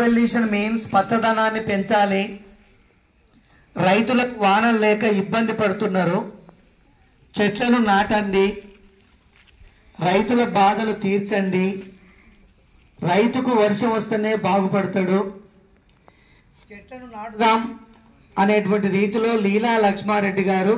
Revolution means పచ్చదనాన్ని పెంచాలి, రైతులకు వానలు లేక ఇబ్బంది పడుతున్నారు, చెట్లను నాటండి, రైతుల బాధలు తీర్చండి, రైతుకు వర్షం వస్తేనే బాగుపడతాడు, చెట్లను నాటుదాం అనేటువంటి రీతిలో లీలా లక్ష్మారెడ్డి గారు,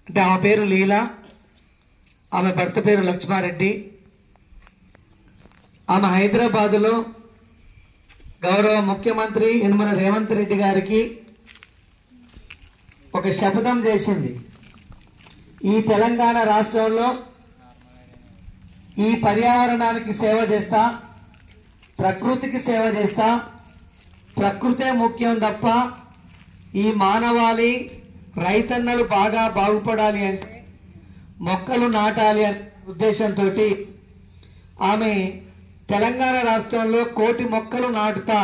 అంటే ఆమె పేరు లీలా, ఆమె భర్త పేరు లక్ష్మారెడ్డి, ఆమె హైదరాబాదులో గౌరవ ముఖ్యమంత్రి యనమల రేవంత్ రెడ్డి గారికి ఒక శపథం చేసింది. ఈ తెలంగాణ రాష్ట్రంలో ఈ పర్యావరణానికి సేవ చేస్తా, ప్రకృతికి సేవ చేస్తా, ప్రకృతే ముఖ్యం తప్ప ఈ మానవాళి రైతన్నలు బాగా బాగుపడాలి అంటే మొక్కలు నాటాలి అనే ఉద్దేశంతో ఆమె తెలంగాణ రాష్ట్రంలో 1,000,000 మొక్కలు నాటుతా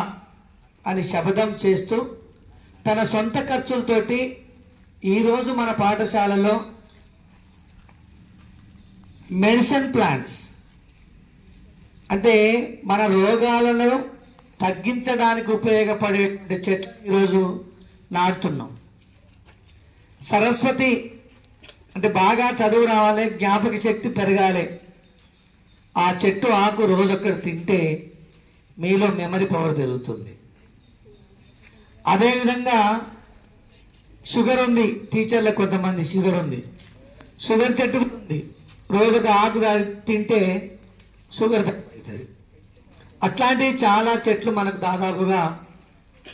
అని శపథం చేస్తూ తన సొంత ఖర్చులతోటి ఈరోజు మన పాఠశాలలో మెడిసిన్ ప్లాంట్స్, అంటే మన రోగాలను తగ్గించడానికి ఉపయోగపడే చెట్లు ఈరోజు నాటుతున్నాం. సరస్వతి అంటే బాగా చదువు రావాలి, జ్ఞాపక శక్తి పెరగాలి, ఆ చెట్టు ఆకు రోజు ఒక్కటి తింటే మీలో మెమరీ పవర్ పెరుగుతుంది. అదేవిధంగా షుగర్ ఉంది, టీచర్లకు కొంతమంది షుగర్ ఉంది, షుగర్ చెట్టు ఉంది, రోజుకు ఆకు తింటే షుగర్ తగ్గుతుంది. అట్లాంటివి చాలా చెట్లు మనకు దాదాపుగా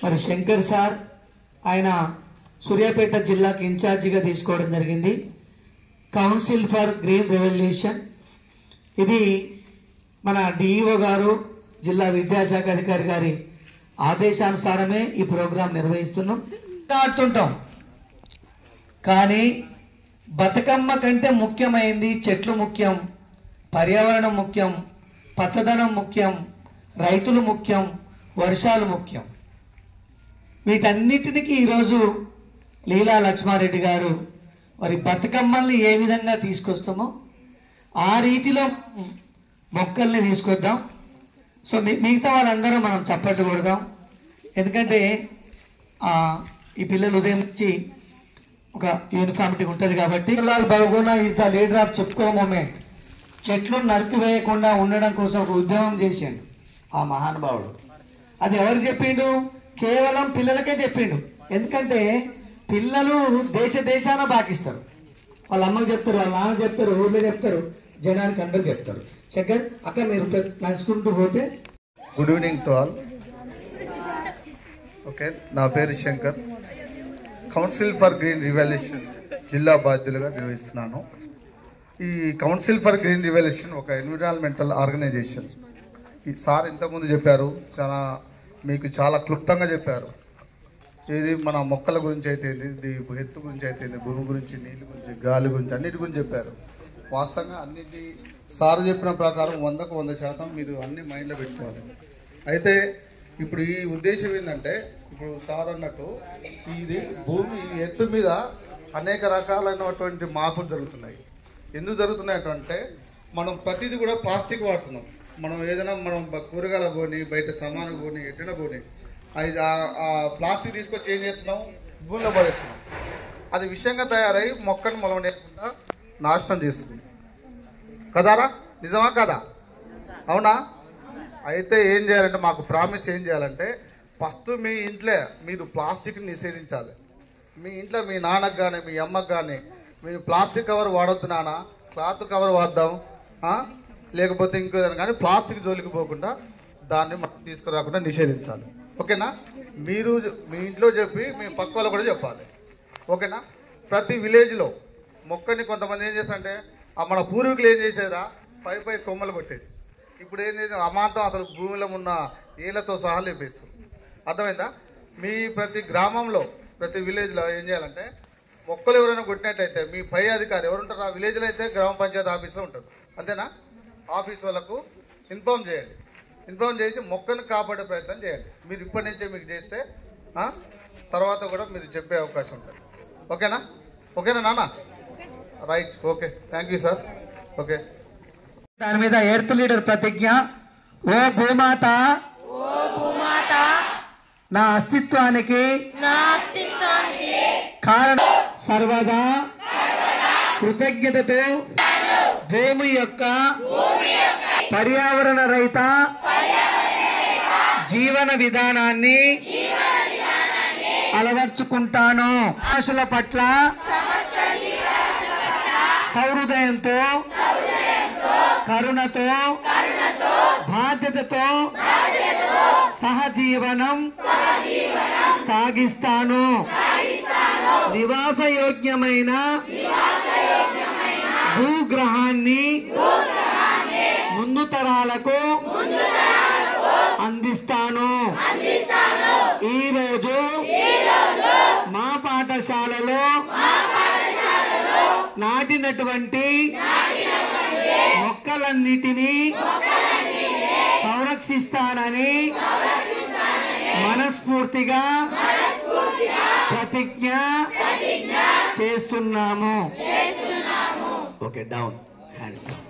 మరి శంకర్ సార్ ఆయన సూర్యాపేట జిల్లాకి ఇన్ఛార్జిగా తీసుకోవడం జరిగింది. కౌన్సిల్ ఫర్ గ్రీన్ రెవల్యూషన్, ఇది మన డిఈఓ గారు, జిల్లా విద్యాశాఖ అధికారి గారి ఆదేశానుసారమే ఈ ప్రోగ్రాం నిర్వహిస్తున్నాం. ఆడుతుంటాం కానీ బతుకమ్మ కంటే ముఖ్యమైంది చెట్లు ముఖ్యం, పర్యావరణం ముఖ్యం, పచ్చదనం ముఖ్యం, రైతులు ముఖ్యం, వర్షాలు ముఖ్యం. వీటన్నిటికి ఈరోజు లీలా లక్ష్మారెడ్డి గారు మరి బతుకమ్మల్ని ఏ విధంగా తీసుకొస్తామో ఆ రీతిలో మొక్కల్ని తీసుకొద్దాం. సో మిగతా వాళ్ళందరూ మనం చప్పట్లు కొడదాం. ఎందుకంటే ఈ పిల్లలు ఉదయం నుంచి ఒక యూనిఫామిటీ ఉంటుంది కాబట్టి. Bahuguna is the leader of చెప్పుకో మూమెంట్. చెట్లు నరికివేయకుండా ఉండడం కోసం ఒక ఉద్యమం చేసిండు ఆ మహానుభావుడు. అది ఎవరు చెప్పిండు? కేవలం పిల్లలకే చెప్పిండు. ఎందుకంటే పిల్లలు దేశాన బాకిస్తారు. వాళ్ళ అమ్మకి చెప్తారు, వాళ్ళ నాన్న చెప్తారు, ఊర్లో చెప్తారు, జనానికి అందరు చెప్తారు. శంకర్ అక్కడ మీరు నడుచుకుంటూ పోతే. Good evening to all. Okay, నా పేరు Shankar, council for green revolution జిల్లా బాధ్యులుగా నిర్వహిస్తున్నాను. ఈ కౌన్సిల్ ఫర్ గ్రీన్ రివల్యూషన్ ఒక ఎన్విరాన్మెంటల్ ఆర్గనైజేషన్. ఈ సార్ ఇంతకుముందు చెప్పారు, మీకు చాలా క్లుప్తంగా చెప్పారు. ఇది మన మొక్కల గురించి అయితే, ఎత్తు గురించి అయితే, భూమి గురించి, నీళ్ళ గురించి, గాలి గురించి, అన్నిటి గురించి చెప్పారు. వాస్తవంగా అన్నిటి సార్ చెప్పిన ప్రకారం 100కు 100% మీరు అన్ని మైండ్లో పెట్టుకోవాలి. అయితే ఇప్పుడు ఈ ఉద్దేశం ఏంటంటే, ఇప్పుడు సార్ అన్నట్టు ఇది భూమి ఎత్తు మీద అనేక రకాలైనటువంటి మార్పులు జరుగుతున్నాయి. ఎందుకు జరుగుతున్నాయి అంటే మనం ప్రతిదీ కూడా ప్లాస్టిక్ వాడుతున్నాం. మనం ఏదైనా మనం కూరగాయల పోని, బయట సామాను పోని, ఎటైనా పోని, అది ఆ ప్లాస్టిక్ తీసుకొచ్చి ఏం చేస్తున్నాం? భూమిలో పడేస్తున్నాం. అది విషంగా తయారై మొక్కను మొలవనేకుండా నాశనం చేస్తుంది. కదారా? నిజమా కదా? అవునా? అయితే ఏం చేయాలంటే, మాకు ప్రామిస్ ఏం చేయాలంటే, ఫస్ట్ మీ ఇంట్లో మీరు ప్లాస్టిక్ని నిషేధించాలి. మీ ఇంట్లో మీ నాన్నకు కానీ మీ అమ్మకు కానీ మీరు ప్లాస్టిక్ కవర్ వాడొద్దు నాన్న, క్లాత్ కవర్ వాడదాం, లేకపోతే ఇంకో కానీ ప్లాస్టిక్ జోలికి పోకుండా దాన్ని మనం తీసుకురాకుండా నిషేధించాలి. ఓకేనా? మీరు మీ ఇంట్లో చెప్పి మీ పక్క వాళ్ళు కూడా చెప్పాలి. ఓకేనా? ప్రతి విలేజ్లో మొక్కని కొంతమంది ఏం చేస్తారంటే, మన పూర్వీకులు ఏం చేసేదా, పై కొమ్మలు కొట్టేది. ఇప్పుడు ఏం చేసి అమాంతం అసలు భూమిలో ఉన్న ఏళ్లతో సహా లేపేస్తారు. అర్థమైందా? మీ ప్రతి గ్రామంలో, ప్రతి విలేజ్లో ఏం చేయాలంటే, మొక్కలు ఎవరైనా కొట్టినట్టయితే మీ పై అధికారి ఎవరుంటారు ఆ విలేజ్లో అయితే గ్రామ పంచాయతీ ఆఫీస్లో ఉంటారు. అంతేనా? ఆఫీస్ వాళ్ళకు ఇన్ఫార్మ్ చేయండి. ఇన్ఫార్మ్ చేసి మొక్కను కాపాడే ప్రయత్నం చేయండి. మీరు ఇప్పటి నుంచే మీకు చేస్తే తర్వాత కూడా మీరు చెప్పే అవకాశం ఉంటుంది. ఓకేనా? ఓకేనా నాన్న? Right. Okay, thank you sir. Okay. దాని మీద ఎర్త్ లీడర్ ప్రతిజ్ఞ. ఓ భూమాత నా అస్తిత్వానికి కారణం సర్వదా కృతజ్ఞతతో భూమి యొక్క పర్యావరణ రహిత జీవన విధానాన్ని అలవర్చుకుంటాను. భాషల పట్ల సౌహృదయంతో కరుణతో బాధ్యతతో సహజీవనం సాగిస్తాను. నివాసయోగ్యమైన భూగ్రహాన్ని ముందు తరాలకు అందిస్తాను. ఈరోజు మా పాఠశాలలో నాటినటువంటి మొక్కలన్నిటినీ సంరక్షిస్తానని మనస్ఫూర్తిగా ప్రతిజ్ఞ చేస్తున్నాము. Okay, down hands down.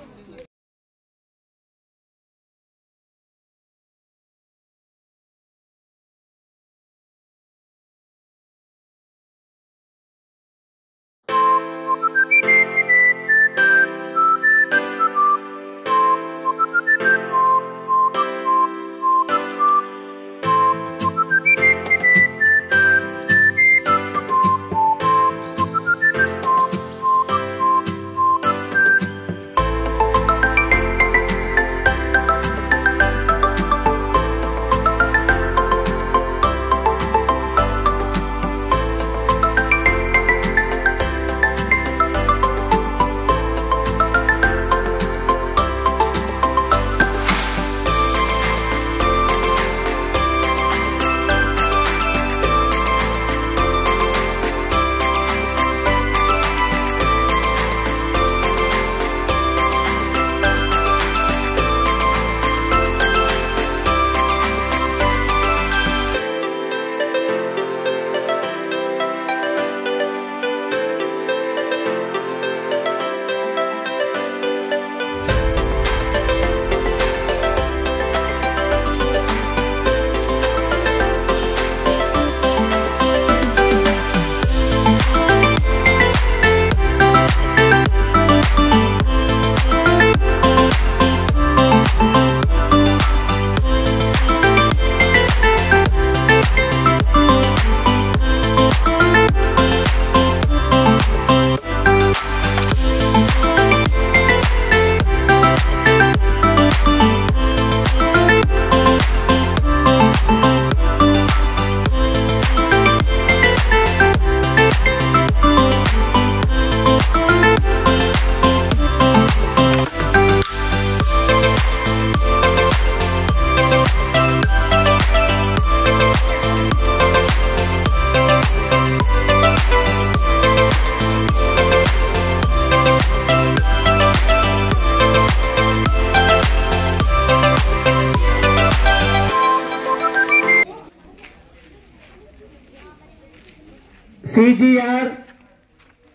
CGR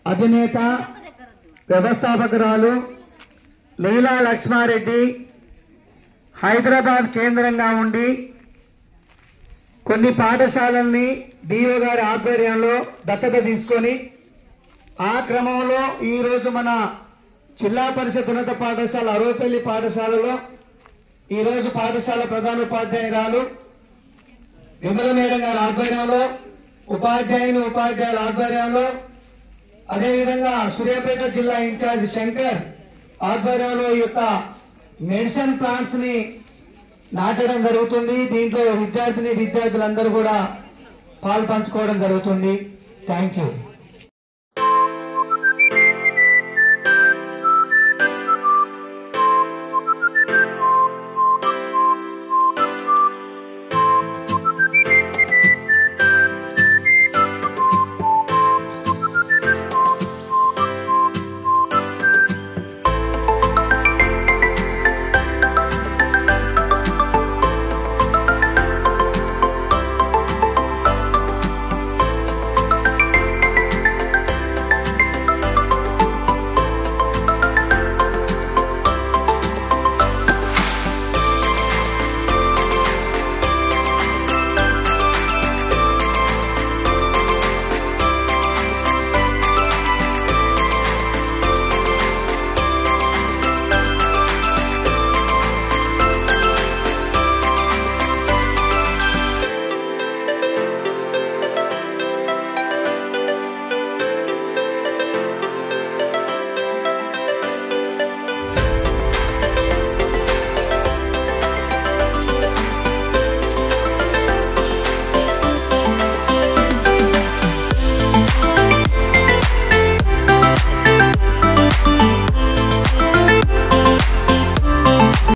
అధినేత వ్యవస్థాపకురాలు లీలా లక్ష్మారెడ్డి హైదరాబాద్ కేంద్రంగా ఉండి కొన్ని పాఠశాలల్ని డిఓ గారి ఆధ్వర్యంలో దత్తత తీసుకొని ఆ క్రమంలో ఈరోజు మన జిల్లా పరిషత్ ఉన్నత పాఠశాల అరవపల్లి పాఠశాలలో ఈరోజు పాఠశాల ప్రధానోపాధ్యాయురాలు విమల మేడం గారి ఆధ్వర్యంలో ఉపాధ్యాయుల ఆధ్వర్యంలో అదేవిధంగా సూర్యాపేట జిల్లా ఇన్ఛార్జ్ శంకర్ ఆధ్వర్యంలో ఈ యొక్క మెడిసిన్ ప్లాంట్స్ ని నాటడం జరుగుతుంది. దీంట్లో విద్యార్థులందరూ కూడా పాలు పంచుకోవడం జరుగుతుంది. Thank you.